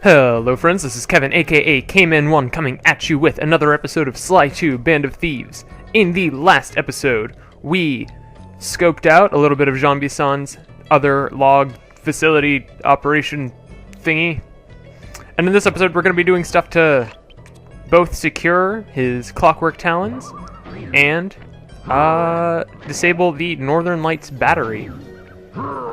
Hello friends, this is Kevin aka K-Man1 coming at you with another episode of Sly 2 Band of Thieves. In the last episode, we scoped out a little bit of Jean Bison's other log facility operation thingy. And in this episode we're going to be doing stuff to both secure his clockwork talons and disable the Northern Lights battery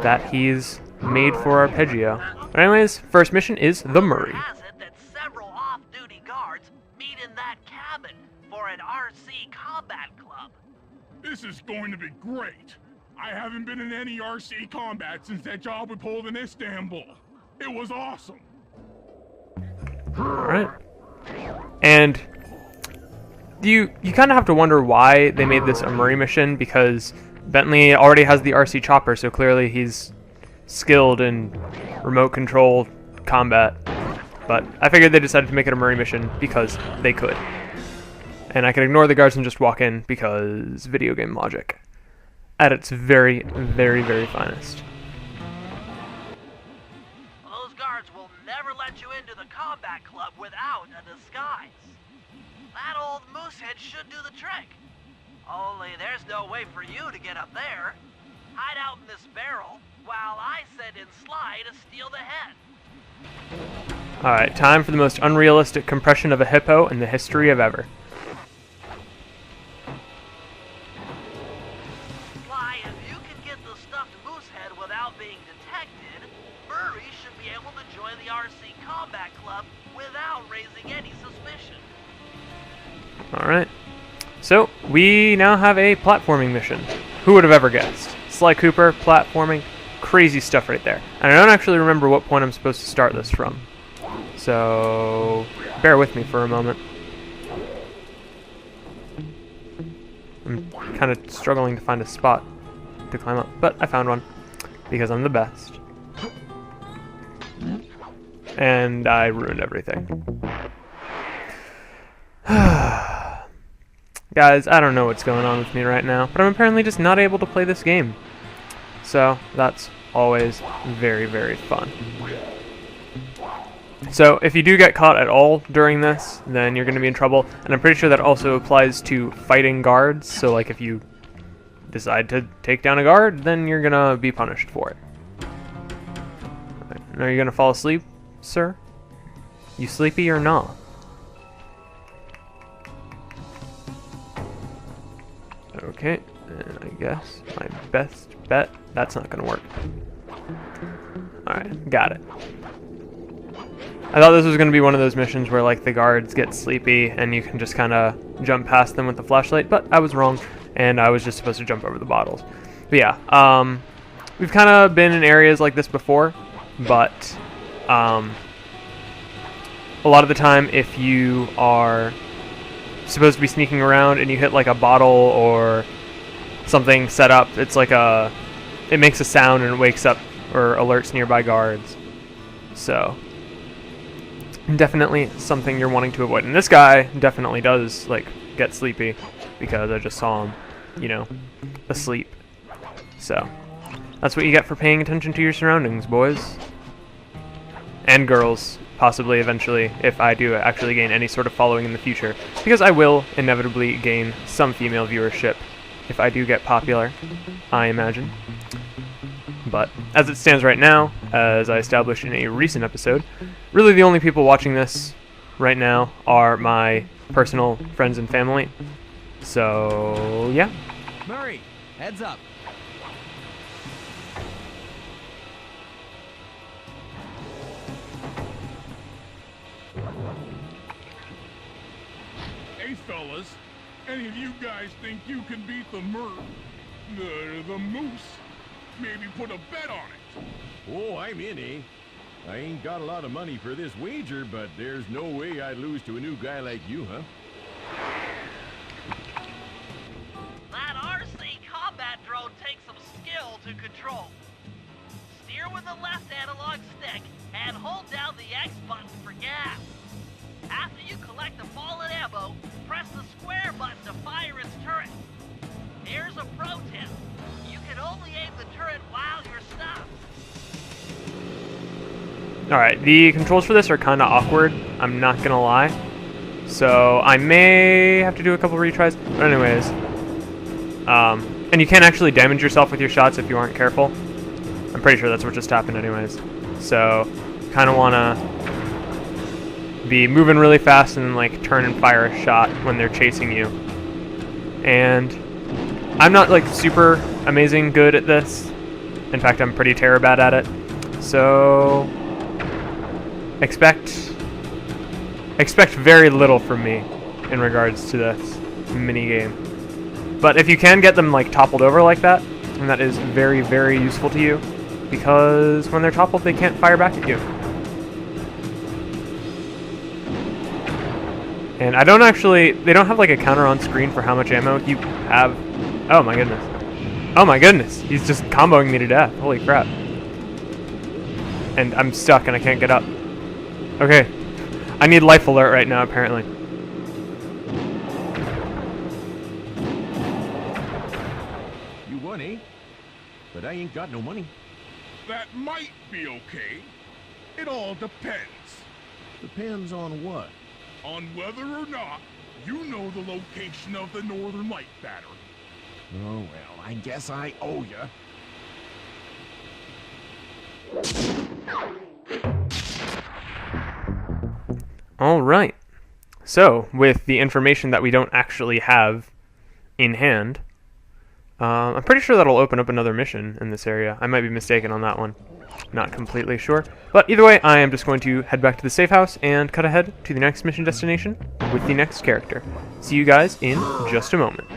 that he's made for Arpeggio. But anyways, first mission is the Murray. Has it that several off-duty guards meet in that cabin for an RC combat club. This is going to be great. I haven't been in any RC combat since that job we pulled in Istanbul. It was awesome. Alright. And you kind of have to wonder why they made this a Murray mission, because Bentley already has the RC chopper, so clearly he's skilled in remote control combat. But I figured they decided to make it a Murray mission because they could. And I could ignore the guards and just walk in because video game logic at its very, very, very finest. Those guards will never let you into the combat club without a disguise. That old moosehead should do the trick. Only there's no way for you to get up there. Hide out in this barrel while I send in Sly to steal the head. Alright, time for the most unrealistic compression of a hippo in the history of ever. Sly, if you can get the stuffed moosehead without being detected, Murray should be able to join the RC Combat Club without raising any suspicion. Alright. So, we now have a platforming mission. Who would have ever guessed? Sly Cooper, platforming, crazy stuff right there. And I don't actually remember what point I'm supposed to start this from. So, bear with me for a moment. I'm kind of struggling to find a spot to climb up, but I found one, because I'm the best. And I ruined everything. Guys, I don't know what's going on with me right now, but I'm apparently just not able to play this game. So, that's always very, very fun. So, if you do get caught at all during this, then you're going to be in trouble. And I'm pretty sure that also applies to fighting guards. So, like, if you decide to take down a guard, then you're going to be punished for it. Right. Are you going to fall asleep, sir? You sleepy or not? Okay, and I guess my best bet, that's not going to work. Alright, got it. I thought this was going to be one of those missions where, like, the guards get sleepy and you can just kind of jump past them with the flashlight, but I was wrong, and I was just supposed to jump over the bottles. But yeah, we've kind of been in areas like this before, but a lot of the time if you are supposed to be sneaking around and you hit like a bottle or something set up, it's like it makes a sound and it wakes up or alerts nearby guards. So definitely something you're wanting to avoid. And this guy definitely does like get sleepy because I just saw him, you know, asleep. So that's what you get for paying attention to your surroundings, boys and girls. Possibly eventually, if I do actually gain any sort of following in the future, because I will inevitably gain some female viewership if I do get popular, I imagine. But as it stands right now, as I established in a recent episode, really the only people watching this right now are my personal friends and family. So yeah. Murray, heads up. Hey fellas, any of you guys think you can beat the moose? Maybe put a bet on it. Oh, I'm in, eh? I ain't got a lot of money for this wager, but there's no way I'd lose to a new guy like you, huh? That RC combat drone takes some skill to control. Steer with the left analog stick and hold down the X button for gas. After you collect the fallen ammo, press the square button to fire its turret. Here's a pro tip. You can only aim the turret while you're stopped. Alright, the controls for this are kind of awkward, I'm not gonna lie. So I may have to do a couple retries, but anyways. And you can't actually damage yourself with your shots if you aren't careful. I'm pretty sure that's what just happened anyways. So, kind of want to be moving really fast and like turn and fire a shot when they're chasing you. And I'm not like super amazing good at this. In fact, I'm pretty terrible at it. So expect very little from me in regards to this mini game. But if you can get them like toppled over like that, then that is very, very useful to you, because when they're toppled, they can't fire back at you. And I don't actually, they don't have like a counter on screen for how much ammo you have. Oh my goodness. Oh my goodness, he's just comboing me to death. Holy crap. And I'm stuck and I can't get up. Okay. I need life alert right now, apparently. You won, eh? But I ain't got no money. That might be okay. It all depends. Depends on what? On whether or not you know the location of the Northern Light battery. Oh, well, I guess I owe ya. Alright. So, with the information that we don't actually have in hand, I'm pretty sure that'll open up another mission in this area. I might be mistaken on that one. Not completely sure. But either way, I am just going to head back to the safe house and cut ahead to the next mission destination with the next character. See you guys in just a moment.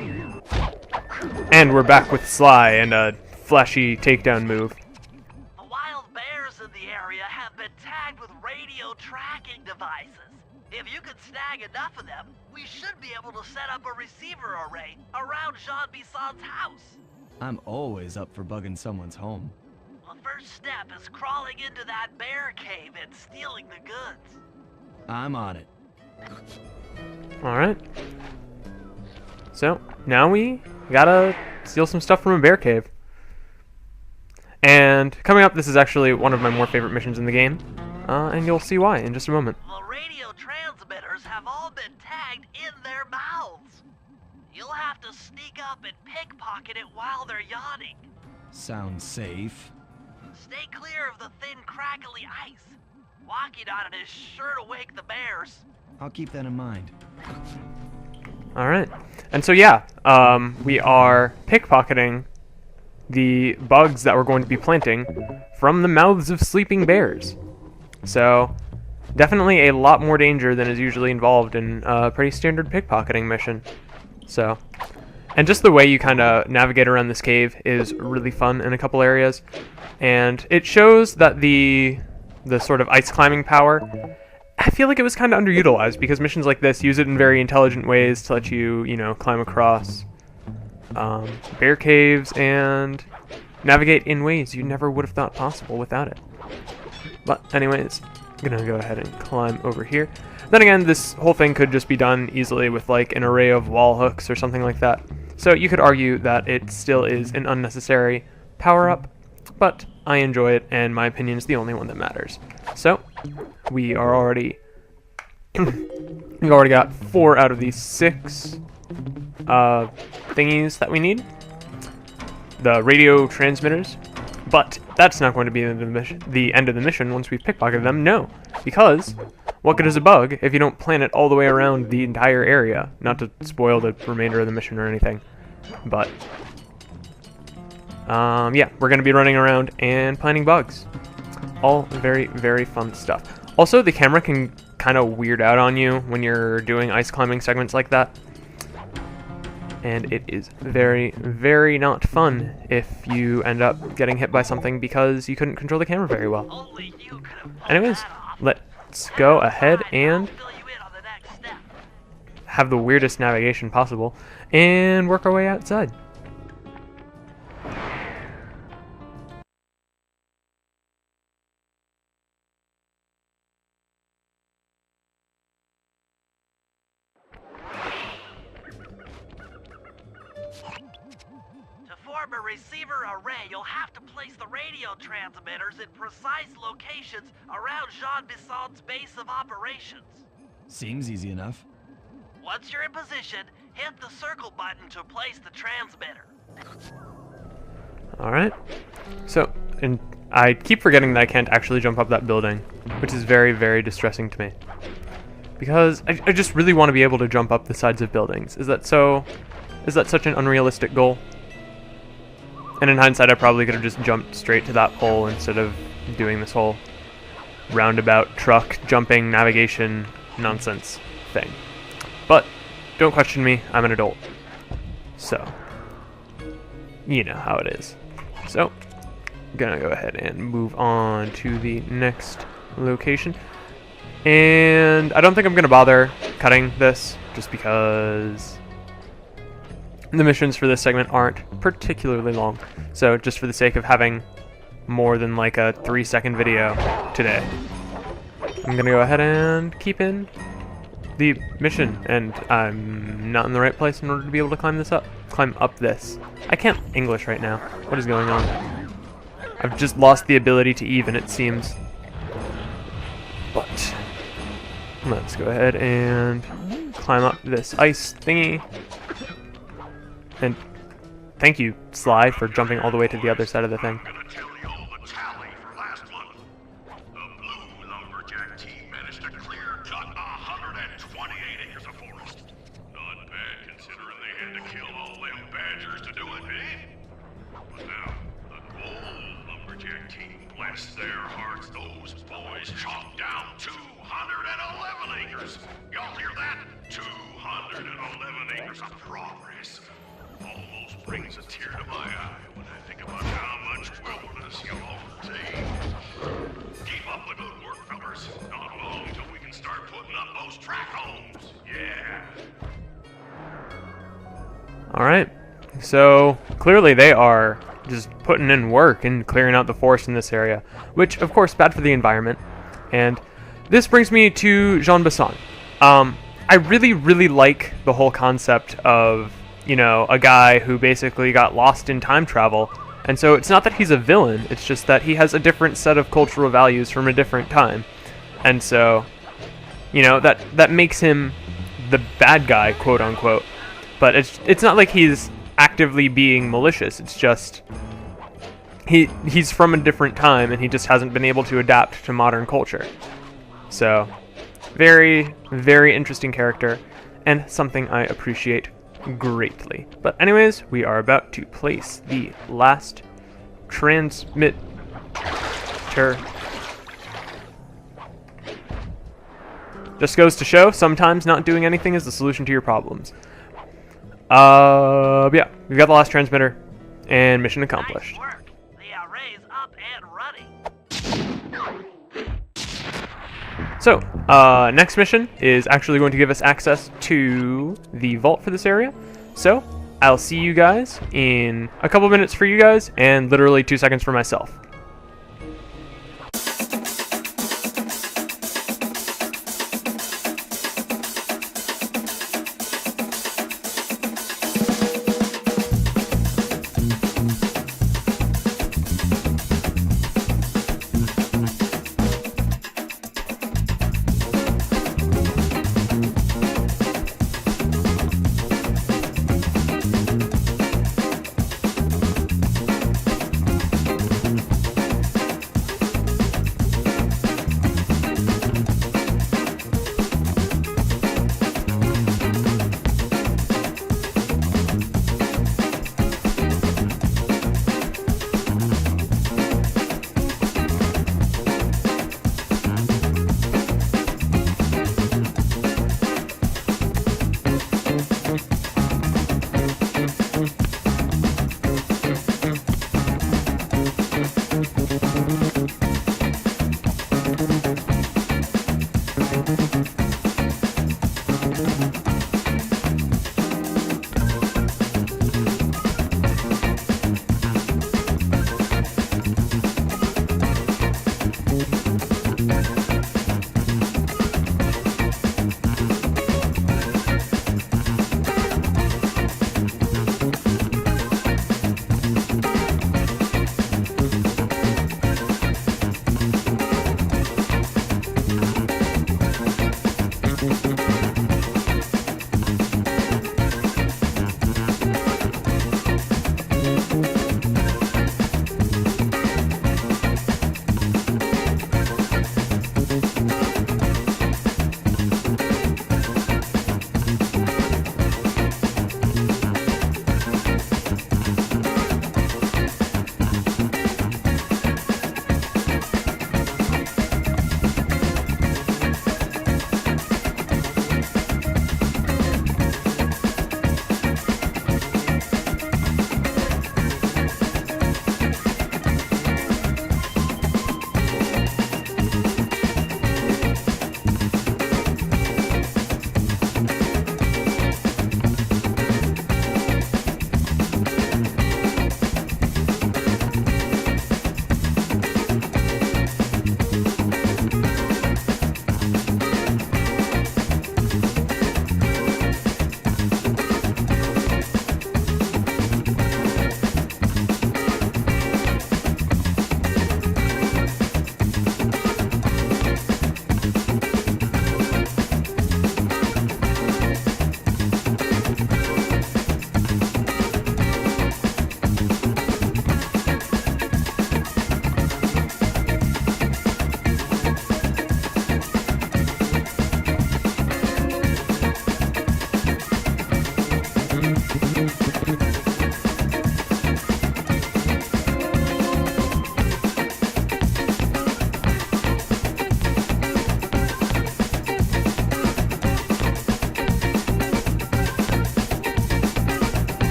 And we're back with Sly and a flashy takedown move. The wild bears in the area have been tagged with radio tracking devices. If you could snag enough of them, we should be able to set up a receiver array around Jean Bison's house. I'm always up for bugging someone's home. The first step is crawling into that bear cave and stealing the goods. I'm on it. Alright. So, now we gotta steal some stuff from a bear cave. And coming up, this is actually one of my more favorite missions in the game. And you'll see why in just a moment. The radio transmitters have all been tagged in their mouths. You'll have to sneak up and pickpocket it while they're yawning. Sounds safe. Stay clear of the thin, crackly ice. Walking on it is sure to wake the bears. I'll keep that in mind. Alright. And so yeah, we are pickpocketing the bugs that we're going to be planting from the mouths of sleeping bears. So, definitely a lot more danger than is usually involved in a pretty standard pickpocketing mission. So, and just the way you kind of navigate around this cave is really fun in a couple areas. And it shows that the sort of ice climbing power, I feel like it was kind of underutilized, because missions like this use it in very intelligent ways to let you, you know, climb across bear caves and navigate in ways you never would have thought possible without it. But anyways, I'm gonna go ahead and climb over here. Then again, this whole thing could just be done easily with like an array of wall hooks or something like that. So you could argue that it still is an unnecessary power-up, but I enjoy it, and my opinion is the only one that matters. So, we are already... we've already got 4 out of these 6 thingies that we need. The radio transmitters. But that's not going to be the end of the mission once we've pickpocketed them. No, because what good is a bug if you don't plant it all the way around the entire area? Not to spoil the remainder of the mission or anything, but yeah, we're going to be running around and planting bugs. All very, very fun stuff. Also, the camera can kind of weird out on you when you're doing ice climbing segments like that. And it is very, very not fun if you end up getting hit by something because you couldn't control the camera very well. Only you could have pulled Anyways, that off. let's go ahead and I'll fill you in on the next step. have the weirdest navigation possible and work our way outside. To form a receiver array, you'll have to place the radio transmitters in precise locations around Jean Bison's base of operations. Seems easy enough. Once you're in position, hit the circle button to place the transmitter. Alright. So, and I keep forgetting that I can't actually jump up that building, which is very, very distressing to me. Because I just really want to be able to jump up the sides of buildings. Is that such an unrealistic goal? And in hindsight, I probably could have just jumped straight to that pole instead of doing this whole roundabout truck jumping navigation nonsense thing. But don't question me, I'm an adult. So, you know how it is. So, I'm gonna go ahead and move on to the next location. And I don't think I'm gonna bother cutting this just because the missions for this segment aren't particularly long. So just for the sake of having more than like a 3-second video today, I'm gonna go ahead and keep in the mission, and I'm not in the right place in order to be able to climb up this. I can't English right now. What is going on? I've just lost the ability to even, it seems. But let's go ahead and climb up this ice thingy. And thank you, Sly, for jumping all the way to the other side of the thing. I'm gonna tell you all the tally for last month. The Blue Lumberjack team managed to clear cut 128 acres of forest. Not bad considering they had to kill all them badgers to do it, eh? But now, the Gold Lumberjack team, bless their hearts, those boys chopped down 211 acres. Y'all hear that? 211 acres of progress. Almost brings a tear to my eye when I think about how much wilderness y'all saved. Keep up the good work, fellas. Not long till we can start putting up those track homes. Yeah. Alright, so clearly they are just putting in work and clearing out the forest in this area, which of course bad for the environment. And this brings me to Jean Bison. I really like the whole concept of, you know, a guy who basically got lost in time travel. And so it's not that he's a villain, it's just that he has a different set of cultural values from a different time. And so, you know, that makes him the bad guy, quote unquote. But it's not like he's actively being malicious, it's just he's from a different time and he just hasn't been able to adapt to modern culture. So, very, very interesting character and something I appreciate greatly. But anyways, we are about to place the last transmitter. Just goes to show, sometimes not doing anything is the solution to your problems. Yeah, we've got the last transmitter, and mission accomplished. Nice work. The array's up and running. So, next mission is actually going to give us access to the vault for this area. So, I'll see you guys in a couple minutes for you guys, and literally 2 seconds for myself.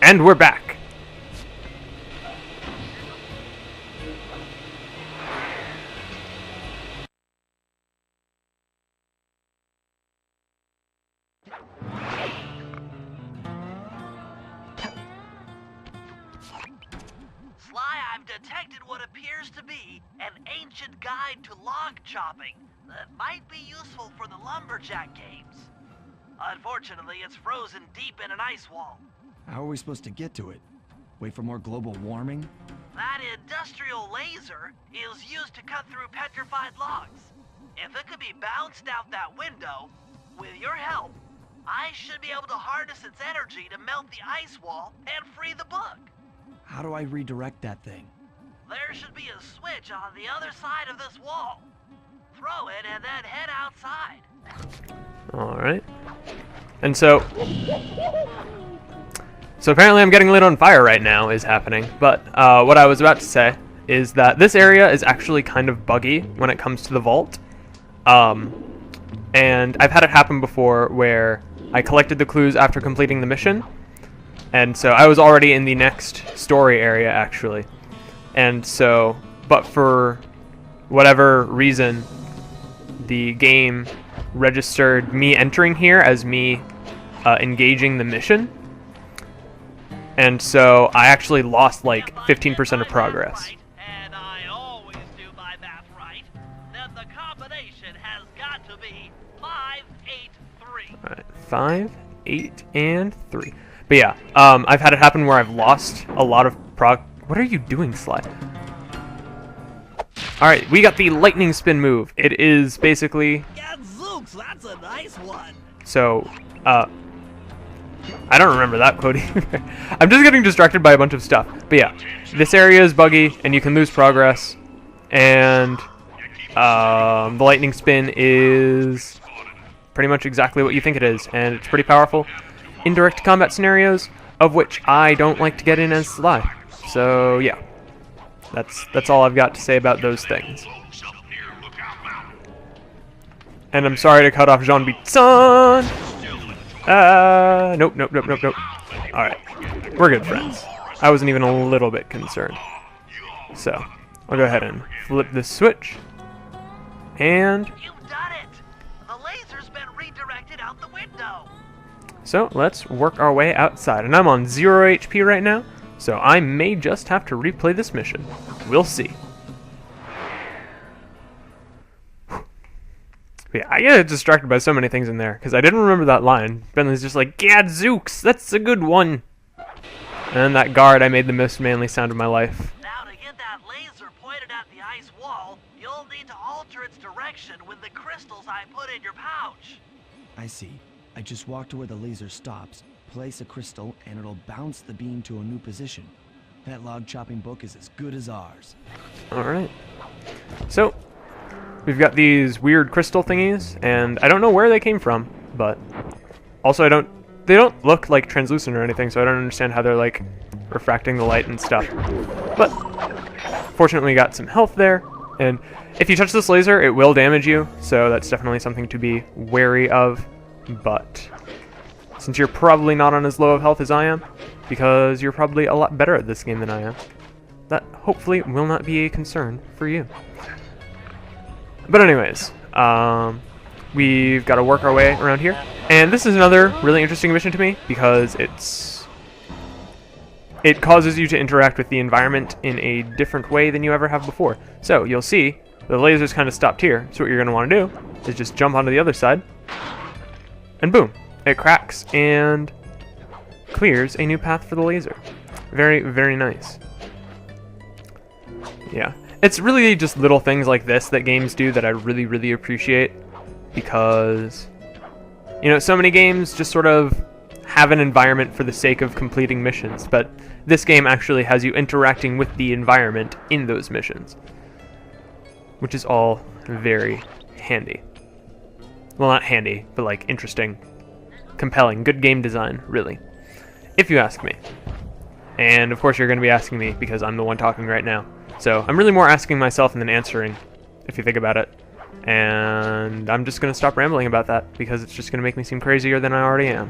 And we're back. I've detected what appears to be an ancient guide to log chopping that might be useful for the lumberjack games. Unfortunately, it's frozen deep in an ice wall. How are we supposed to get to it? Wait for more global warming? That industrial laser is used to cut through petrified logs. If it could be bounced out that window, with your help, I should be able to harness its energy to melt the ice wall and free the book. How do I redirect that thing? There should be a switch on the other side of this wall. Throw it and then head outside. Alright. And so apparently I'm getting lit on fire right now is happening. But what I was about to say is that this area is actually kind of buggy when it comes to the vault. And I've had it happen before where I collected the clues after completing the mission. And so I was already in the next story area, actually. And so, but for whatever reason, the game registered me entering here as me engaging the mission. And so I actually lost like 15% of progress. And I always do my math right. Then the combination has got to be 5, 8, 3. Alright, 5, 8, and 3. But yeah, I've had it happen where I've lost a lot of What are you doing, Sly? Alright, we got the lightning spin move. It is basically... Gadzooks, that's a nice one. So, I don't remember that quote either. I'm just getting distracted by a bunch of stuff. But yeah, this area is buggy, and you can lose progress. And the lightning spin is pretty much exactly what you think it is. And it's pretty powerful. Indirect combat scenarios, of which I don't like to get in as Sly. So yeah, that's all I've got to say about those things. And I'm sorry to cut off Jean Bison. Nope. Alright, we're good friends. I wasn't even a little bit concerned. So, I'll go ahead and flip this switch. And... You've done it! The laser's been redirected out the window. So, let's work our way outside. And I'm on 0 HP right now, so I may just have to replay this mission. We'll see. Yeah, I get distracted by so many things in there, because I didn't remember that line. Bentley's just like, Gadzooks, that's a good one. And that guard, I made the most manly sound of my life. Now to get that laser pointed at the ice wall, you'll need to alter its direction with the crystals I put in your pouch. I see. I just walk to where the laser stops, place a crystal, and it'll bounce the beam to a new position. That log chopping book is as good as ours. Alright. So, we've got these weird crystal thingies, and I don't know where they came from, but also they don't look like translucent or anything, so I don't understand how they're like refracting the light and stuff. But fortunately we got some health there, and if you touch this laser, it will damage you, so that's definitely something to be wary of. But since you're probably not on as low of health as I am, because you're probably a lot better at this game than I am, that hopefully will not be a concern for you. But anyways, we've got to work our way around here. And this is another really interesting mission to me, because it causes you to interact with the environment in a different way than you ever have before. So you'll see the laser's kind of stopped here, so what you're going to want to do is just jump onto the other side, and boom, it cracks and clears a new path for the laser. Very, very nice. Yeah. It's really just little things like this that games do that I really, really appreciate, because, you know, so many games just sort of have an environment for the sake of completing missions, but this game actually has you interacting with the environment in those missions, which is all very handy. Well, not handy, but like interesting, compelling, good game design, really, if you ask me. And of course you're going to be asking me because I'm the one talking right now. So I'm really more asking myself than answering, if you think about it. And I'm just going to stop rambling about that, because it's just going to make me seem crazier than I already am.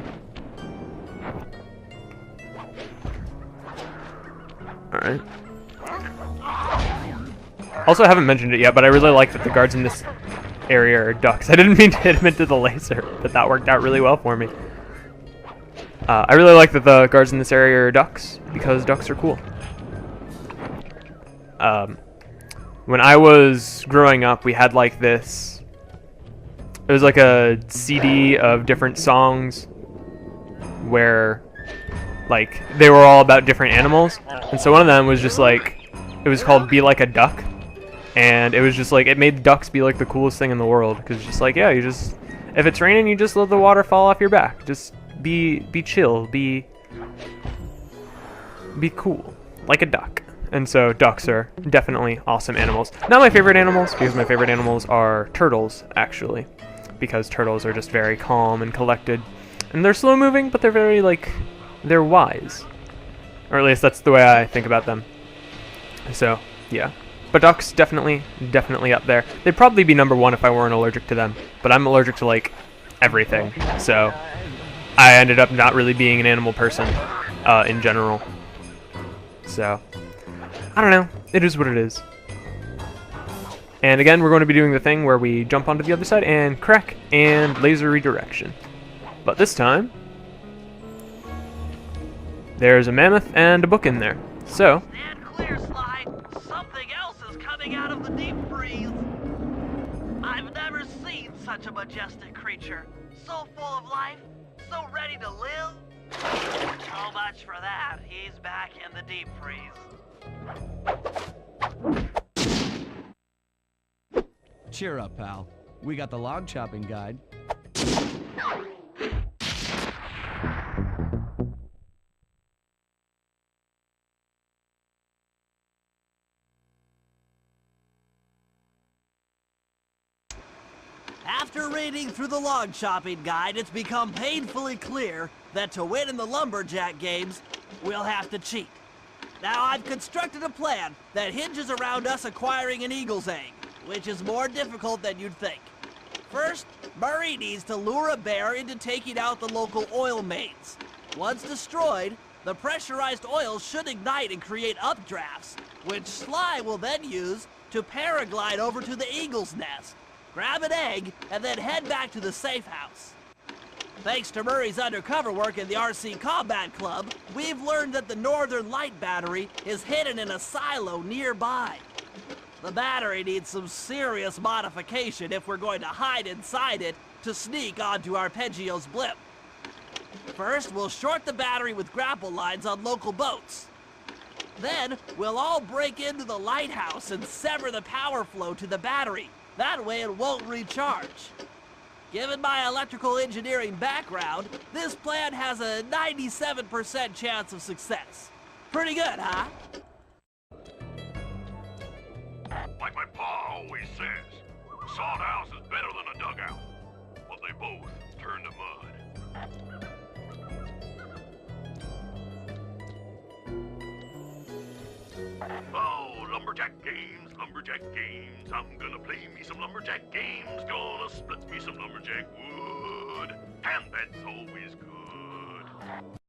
Alright. Also, I haven't mentioned it yet, but I really like that the guards in this area are ducks. I didn't mean to hit him into the laser, but that worked out really well for me. I really like that the guards in this area are ducks, because ducks are cool. When I was growing up, we had like this... It was like a CD of different songs where, like, they were all about different animals. And so one of them was just like, it was called Be Like a Duck. And it was just like, it made ducks be like the coolest thing in the world. Because it's just like, yeah, you just, if it's raining, you just let the water fall off your back. Just be chill, be cool, like a duck. And so ducks are definitely awesome animals. Not my favorite animals, because my favorite animals are turtles, actually. Because turtles are just very calm and collected. And they're slow moving, but they're very, like, they're wise. Or at least that's the way I think about them. So, yeah. But ducks, definitely up there. They'd probably be number one if I weren't allergic to them. But I'm allergic to, like, everything. So, I ended up not really being an animal person, in general. So, I don't know. It is what it is. And again, we're going to be doing the thing where we jump onto the other side and crack and laser redirection. But this time, there's a mammoth and a book in there. So, Stand clear, Sly. Something else is coming out of the deep freeze. I've never seen such a majestic creature. So full of life, so ready to live. So much for that. He's back in the deep freeze. Cheer up, pal. We got the log chopping guide. After reading through the log chopping guide, it's become painfully clear that to win in the lumberjack games, we'll have to cheat. Now, I've constructed a plan that hinges around us acquiring an eagle's egg, which is more difficult than you'd think. First, Murray needs to lure a bear into taking out the local oil mains. Once destroyed, the pressurized oil should ignite and create updrafts, which Sly will then use to paraglide over to the eagle's nest, grab an egg, and then head back to the safe house. Thanks to Murray's undercover work in the RC Combat Club, we've learned that the Northern Light Battery is hidden in a silo nearby. The battery needs some serious modification if we're going to hide inside it to sneak onto Arpeggio's blimp. First, we'll short the battery with grapple lines on local boats. Then, we'll all break into the lighthouse and sever the power flow to the battery. That way it won't recharge. Given my electrical engineering background, this plan has a 97% chance of success. Pretty good, huh? Like my pa always says, sawed house is better than a dugout, but they both turn to mud. Oh, lumberjack games, I'm gonna play me some lumberjack games, gonna split me some lumberjack wood, and that's always good.